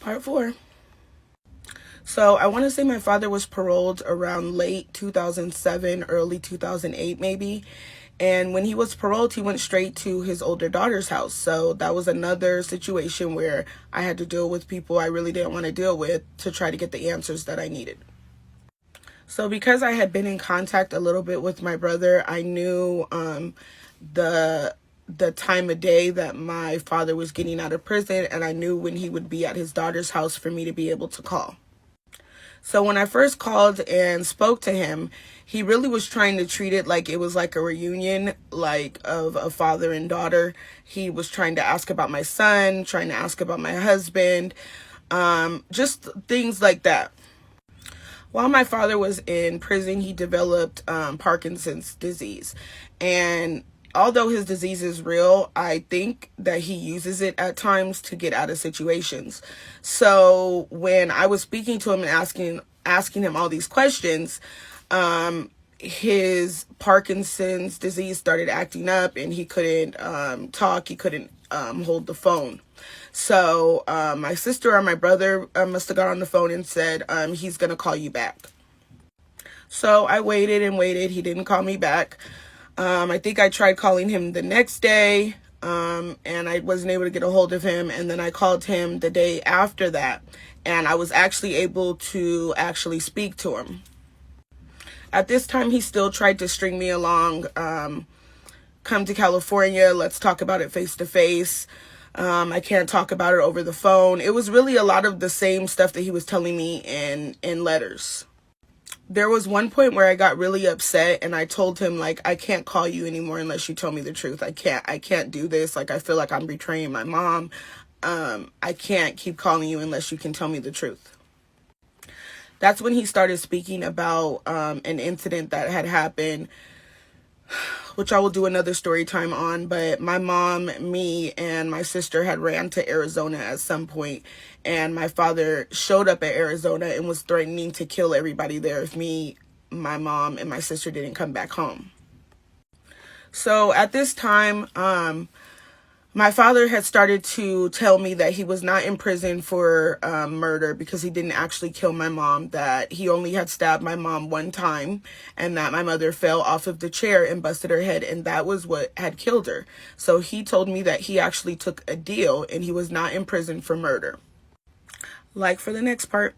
Part 4. So I want to say my father was paroled around late 2007, early 2008 maybe. And when he was paroled, he went straight to his older daughter's house. So that was another situation where I had to deal with people I really didn't want to deal with to try to get the answers that I needed. So because I had been in contact a little bit with my brother, I knew the time of day that my father was getting out of prison, and I knew when he would be at his daughter's house for me to be able to call. So when I first called and spoke to him, he really was trying to treat it like it was like a reunion, like of a father and daughter. He was trying to ask about my son, trying to ask about my husband, just things like that. While my father was in prison, he developed Parkinson's disease. And although his disease is real, I think that he uses it at times to get out of situations. So when I was speaking to him and asking him all these questions, his Parkinson's disease started acting up, and he couldn't talk. He couldn't hold the phone. So my sister or my brother must have got on the phone and said, he's going to call you back. So I waited and waited. He didn't call me back. I think I tried calling him the next day, and I wasn't able to get a hold of him. And then I called him the day after that, and I was actually able to speak to him. At this time, he still tried to string me along, come to California, let's talk about it face to face. I can't talk about it over the phone. It was really a lot of the same stuff that he was telling me in letters. There was one point where I got really upset, and I told him, like, I can't call you anymore unless you tell me the truth. I can't do this. Like, I feel like I'm betraying my mom. I can't keep calling you unless you can tell me the truth. That's when he started speaking about an incident that had happened, which I will do another story time on. But my mom, me, and my sister had ran to Arizona at some point, and my father showed up at Arizona and was threatening to kill everybody there if me, my mom, and my sister didn't come back home. So at this time, my father had started to tell me that he was not in prison for murder because he didn't actually kill my mom, that he only had stabbed my mom one time, and that my mother fell off of the chair and busted her head, and that was what had killed her. So he told me that he actually took a deal and he was not in prison for murder. Like for the next part.